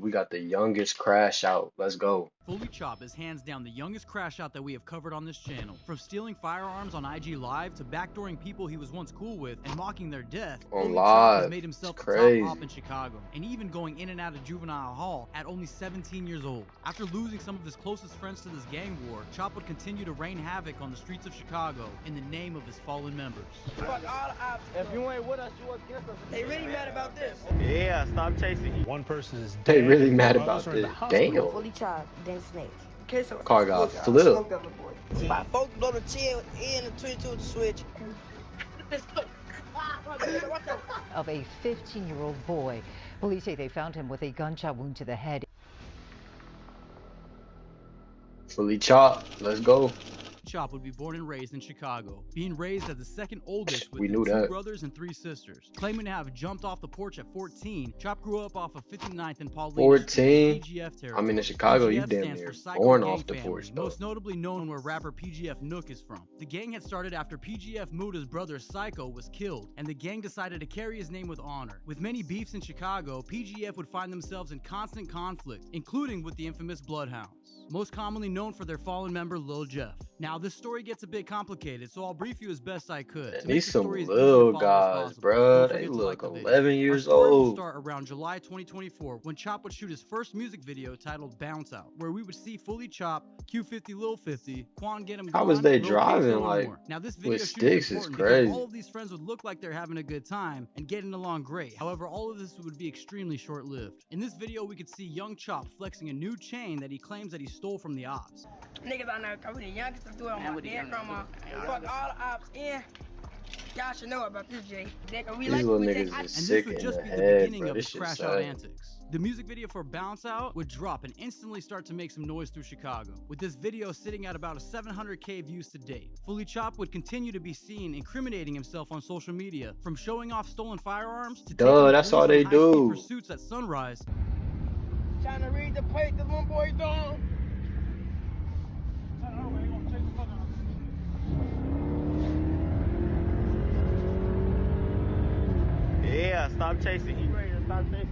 We got the youngest crash out. Let's go. Fully Chop is hands down the youngest crash out that we have covered on this channel. From stealing firearms on IG Live to backdooring people he was once cool with and mocking their death, On Fully Chop has live. made himself It's the top crazy. op in Chicago, and even going in and out of juvenile hall at only 17 years old. After losing some of his closest friends to this gang war, Chop would continue to rain havoc on the streets of Chicago in the name of his fallen members. Fuck all the ops. If you ain't with us, you against us. They really mad about this. Yeah, stop chasing. One person is dead. They really mad Others about are in this. the hospital. Damn. Fully chopped, then snake. Okay, so Car got flipped. my folks blow the chill in the 22 to switch. Of a 15-year-old boy. Police say they found him with a gunshot wound to the head. Fully chopped. Let's go. Chop would be born and raised in Chicago, being raised as the second oldest with We knew two that. brothers and 3 sisters. Claiming to have jumped off the porch at 14, Chop grew up off of 59th and Paulina 14? Street, PGF territory. I mean, in Chicago, you PGF damn stands near for Psycho born Gang off the Family, porch, though. most notably known where rapper PGF Nook is from. The gang had started after PGF Muda's brother Psycho was killed, and the gang decided to carry his name with honor. With many beefs in Chicago, PGF would find themselves in constant conflict, including with the infamous Bloodhounds, most commonly known for their fallen member Lil Jeff. Now, this story gets a bit complicated, so I'll brief you as best I could. Man, to make these the some story as easy to little follow as guys, possible. bruh. Don't They forget to look like the video. 11 Our years story will old. start around July 2024 when Chop would shoot his first music video titled Bounce Out, where we would see Fully Chop, Q50 Lil 50, Quan Get 'Em How Gone, was they Lil Queso, driving, and like, more. Now, this video with shoot sticks is important crazy. because all of these friends would look like they're having a good time and getting along great. However, all of this would be extremely short-lived. In this video, we could see young Chop flexing a new chain that he claims that he stole from the ops. Niggas out there, we the youngest to do it on my dead grandma. Fuck all the ops in. Y'all should know about this, Jay. Nigga, we These like little we niggas take- is And this sick would in just the be the head, beginning bro. of This his shit crash sad. out antics. The music video for Bounce Out would drop and instantly start to make some noise through Chicago, with this video sitting at about 700K views to date. Fully Chop would continue to be seen incriminating himself on social media, from showing off stolen firearms to Duh, taking that's police all they on high-speed do. pursuits at sunrise. Trying to read the plate, this one boy doing. Yeah, stop chasing. He ready to stop chasing.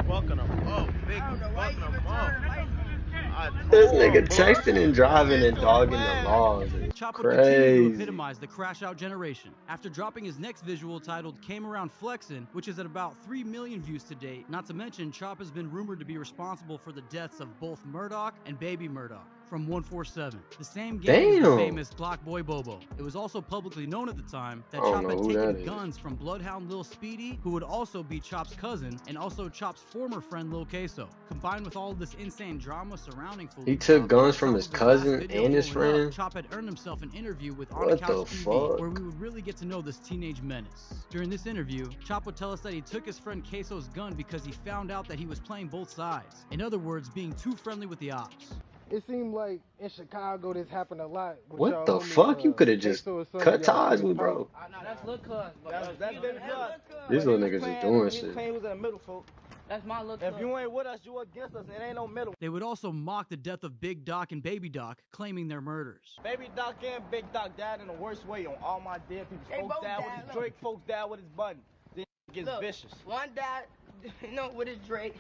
Fucking him up, big I don't know why you fucking even him up. turned right. This nigga chasing and driving and dogging the laws is Chop would continue to crazy. epitomize the crash out generation. After dropping his next visual titled Came Around Flexin', which is at about 3 million views to date, not to mention Chop has been rumored to be responsible for the deaths of both Murdoch and Baby Murdoch from 147, the same gang as the Damn. famous Block Boy Bobo. It was also publicly known at the time that I don't Chop know had who that taken is. guns from Bloodhound Lil Speedy, who would also be Chop's cousin, and also Chop's former friend Lil Queso. Combined with all of this insane drama surrounding Fully He took Chop, guns on from top his of last cousin video and his blowing up, friend? Chop had earned himself an interview with On What Couch the TV, fuck? where we would really get to know this teenage menace. During this interview, Chop would tell us that he took his friend Queso's gun because he found out that he was playing both sides. In other words, being too friendly with the ops. It seemed like in Chicago this happened a lot. With What y'all the homies, fuck? You could have just Queso or something, cut y'all ties couldn't with, bro. talk. That's Lil Cuz. That's Baby Cuz. These little niggas is doing He shit. was in the middle, folks. That's my Lil Cuz. If you ain't with us, you against us. It ain't no middle. They would also mock the death of Big Doc and Baby Doc, claiming their murders. Baby Doc and Big Doc died in the worst way on all my dead people. They Folks both died with died, his look. Drake, folks died with his button. Then it gets Look, vicious. one died, with his Drake.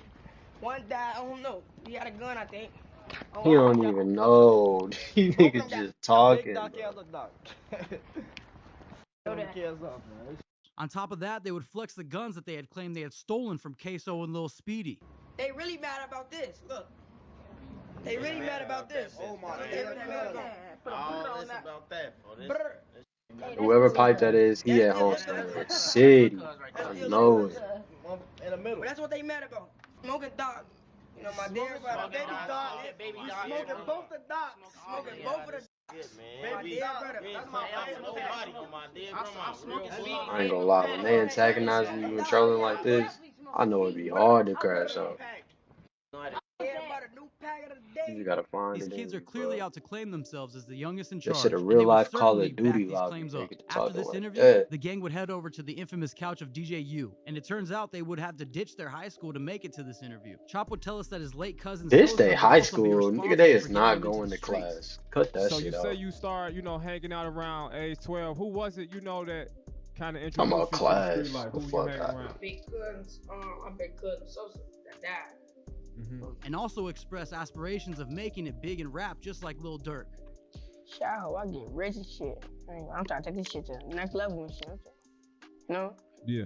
One died, I don't know. He had a gun, I think. Oh, He don't even know. These niggas just talking. Big Doc bro. and Lil Doc. Know that. Cares off, man. On top of that, they would flex the guns that they had claimed they had stolen from Queso and Lil Speedy. They really mad about this. Look. They really mad about this. Oh my They really mad about All this that. about that, bro. Brr. Whoever piped that is, he at home in the city. I know it. In the middle. But that's what they mad about. Smoking dog. You know, my dear brother. Baby Doc. Baby We dog. smoking both the docs. Smoking both of the my Baby dear Doc. brother. That's my Nobody but my dead grandma. I ain't gonna lie, when they antagonize you and trolling like this, I know it'd be hard to crash out. Everybody, new pack of the You day. just gotta find These it. kids in are you, clearly bro. out to claim themselves as the youngest in That charge. shit a and real they would life Call certainly of back Duty these lobby. claims They up. get to After talking this like interview, that. the gang would head over to the infamous couch of DJ U, and it turns out they would have to ditch their high school to make it to this interview. Chop would tell us that his late cousin This Sosa they would high also be school. Nigga, responsible they is for not getting them into going the to streets. class. Cut that So you shit say out. you start, hanging out around age 12. Who was it, that kind of I'm introduced a you to the class. street life? The Who you fuck hang out. around? Big cousins, my big cousin Sosa. died. and also express aspirations of making it big in rap just like Lil Durk. Shit, I hope I get rich and shit. I'm trying to take this shit to the next level and shit. You know? Yeah.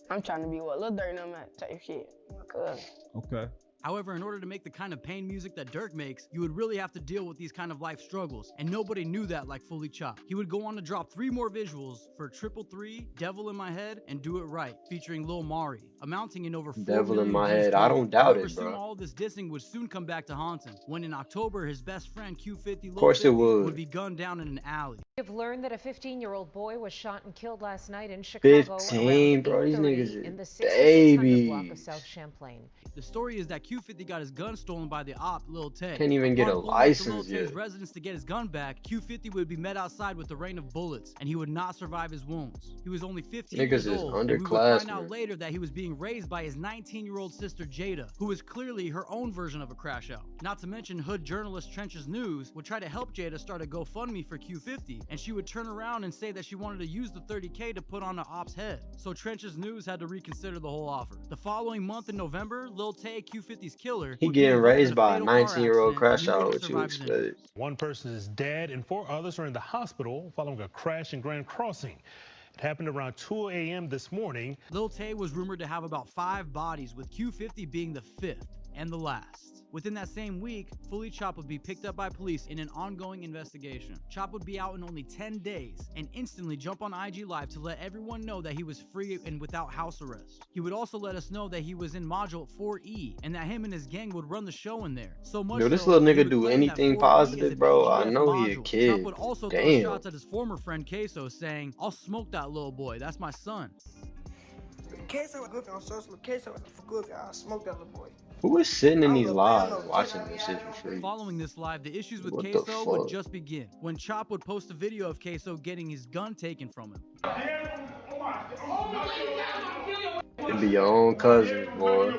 I'm trying to be what Lil Durk and them at type shit. My cousin. Okay. However, in order to make the kind of pain music that Durk makes, you would really have to deal with these kind of life struggles, and nobody knew that like Fully Chopped. He would go on to drop 3 more visuals for 333, Devil in My Head, and Do It Right, featuring Lil Mari, amounting in over 4 Devil in million my views head. I total. don't doubt However, it, soon bro. all this dissing would soon come back to haunt him, when in October his best friend Q50 Lil Of course it 50 would. would be gunned down in an alley. We have learned that a 15-year-old boy was shot and killed last night in Chicago 15, around bro. These 8:30 niggas in the is 6600 block of babies. South Champlain. The story is that Q50 got his gun stolen by the op, Lil Tay. Can't even get a Upon pulling up to Lil license Tay's yet. residence to get his gun back, Q50 would be met outside with the rain of bullets, and he would not survive his wounds. He was only 15 Niggas years is old, and we would find out underclassmen. later that he was being raised by his 19-year-old sister Jada, who was clearly her own version of a crash out. Not to mention, hood journalist Trench's News would try to help Jada start a GoFundMe for Q50, and she would turn around and say that she wanted to use the $30K to put on the op's head. So Trench's News had to reconsider the whole offer. The following month in November, Lil Tay, Q50's killer, He would be getting involved raised in by a fatal car 19-year-old accident, crash and he out. wouldn't What you survive his injuries. expect? One person is dead and 4 others are in the hospital following a crash in Grand Crossing. It happened around 2 a.m. this morning. Lil Tay was rumored to have about 5 bodies, with Q50 being the 5th and the last. Within that same week, Fully Chopped would be picked up by police in an ongoing investigation. Chop would be out in only 10 days and instantly jump on IG Live to let everyone know that he was free and without house arrest. He would also let us know that he was in Module 4E and that him and his gang would run the show in there. So much Yo, this so, little he nigga would do claim that anything 4E is a positive, bro. I PGF know he a module. kid. Chop would also throw Damn. shots at his former friend Queso, saying, "I'll smoke that little boy, that's my son." Queso was good on social. Queso was good. I smoked that little boy. Who is sitting in I these was a lives fan of watching Queso. this shit for free? Following this live, the issues with What the Queso would fuck? just begin, when Chop would post a video of Queso getting his gun taken from him. It be your own cousins, boy.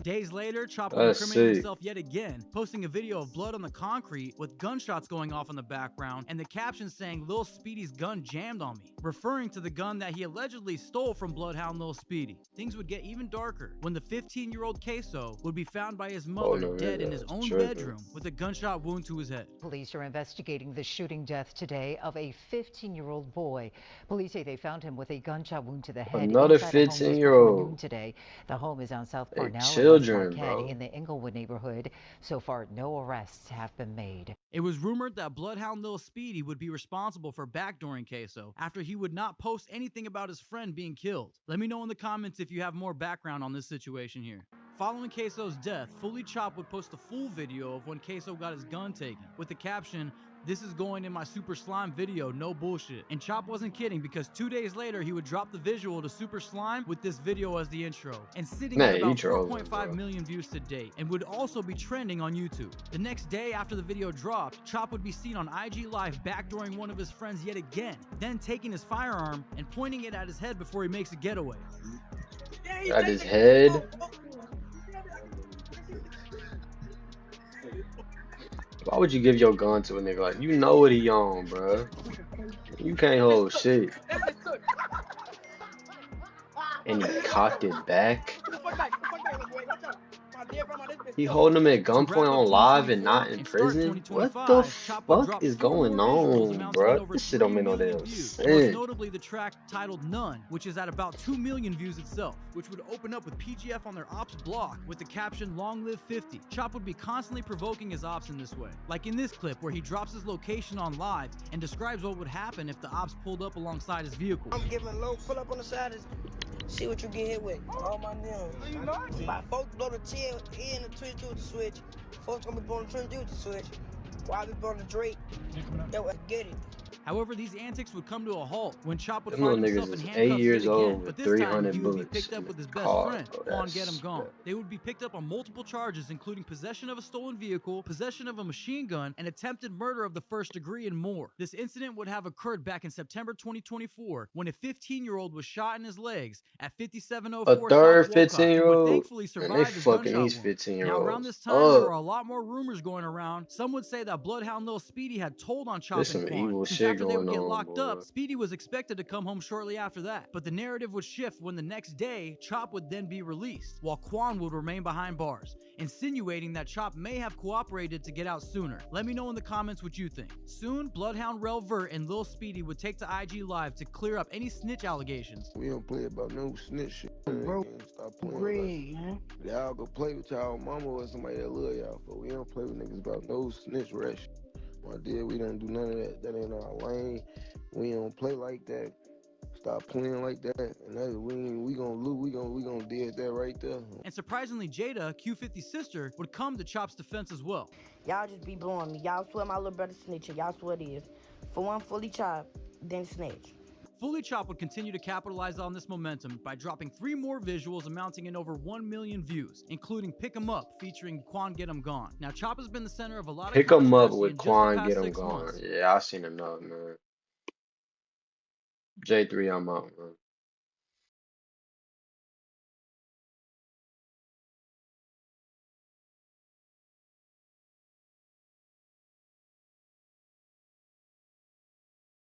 Days later, Chop would That's incriminate sick. himself yet again, posting a video of blood on the concrete with gunshots going off in the background and the caption saying Lil Speedy's gun jammed on me, referring to the gun that he allegedly stole from Bloodhound Lil Speedy. Things would get even darker when the 15-year-old Queso would be found by his mother no, dead in yeah, his own tripping. bedroom with a gunshot wound to his head. Police are investigating the shooting death today of a 15-year-old boy. Police say they found him with a gunshot wound to the head Another inside a home just before 15-year-old. noon today. The home is on South They Parnell in West children, Marquette bro. in the Inglewood neighborhood. So far, no arrests have been made. It was rumored that Bloodhound Lil Speedy would be responsible for backdooring Queso after he would not post anything about his friend being killed. Let me know in the comments if you have more background on this situation here. Following Queso's death, Fully Chopped would post a full video of when Queso got his gun taken, with the caption, "This is going in my Super Slime video, no bullshit." And Chop wasn't kidding, because 2 days later he would drop the visual to Super Slime with this video as the intro, and sitting Man, at he about trolling, 4.5 bro. million views to date, and would also be trending on YouTube. The next day after the video dropped, Chop would be seen on IG Live backdooring one of his friends yet again, then taking his firearm and pointing it at his head before he makes a getaway. At his head. Why would you give your gun to a nigga? Like, you know what he on, bro. You can't hold shit. And he cocked it back. He holding him at gunpoint on live and not in prison? What the fuck is going on, bro? This shit don't make no damn Most sense. notably the track titled None, which is at about 2 million views itself, which would open up with PGF on their ops block with the caption Long Live 50. Chop would be constantly provoking his ops in this way, like in this clip where he drops his location on live and describes what would happen if the ops pulled up alongside his vehicle. I'm giving low, pull up on the side and see what you get hit with. All my nails. My folks blow the tail in the 22 with the switch. Folks gonna be blowing the 22 with the switch. While I be blowing the Drake, they will get it. However, these antics would come to a halt when Chop would Them find little himself niggas in is handcuffs 8 years yet old again, with but this time 300 he would be bullets picked up in with his the best car, friend, bro. on Get 'em That's Gone. bad. They would be picked up on multiple charges, including possession of a stolen vehicle, possession of a machine gun, and attempted murder of the first degree, and more. This incident would have occurred back in September 2024 when a 15-year-old was shot in his legs at A 5704 third South Wolcott, and would 15-year-old? thankfully And survive they his fucking gunshot these wound. 15-year-olds Now, around this time, there were up. a lot more rumors going around. Some would say that Bloodhound Lil Speedy had told on Chop There's and some Quan, evil since shit after they would going get on, locked boy. up, Speedy was expected to come home shortly after that. But the narrative would shift when the next day, Chop would then be released, while Quan would remain behind bars, insinuating that Chop may have cooperated to get out sooner. Let me know in the comments what you think. Soon, Bloodhound Rel Vert and Lil Speedy would take to IG Live to clear up any snitch allegations. We don't play about no snitch shit. Bro, Stop playing Greg, man. y'all go play with y'all mama or somebody that love y'all, but we don't play with niggas about no snitch rat shit. My dear, we don't do none of that. That ain't our lane. We don't play like that. Stop playing like that, and that we gonna lose. We gonna deal with that right there. And surprisingly, Jada, Q50's sister, would come to Chop's defense as well. Y'all just be blowing me. Y'all swear my little brother snitching. Y'all swear it is. For one, fully Chop, then snitch. Fully Chop would continue to capitalize on this momentum by dropping 3 more visuals amounting in over 1 million views, including Pick 'em Up featuring Quan Get 'em Gone. Now, Chop has been the center of a lot of Pick 'em up controversy with in just the Quan, past get 'em 6 gone. months. Yeah, I seen enough, man. J3, I'm out, man.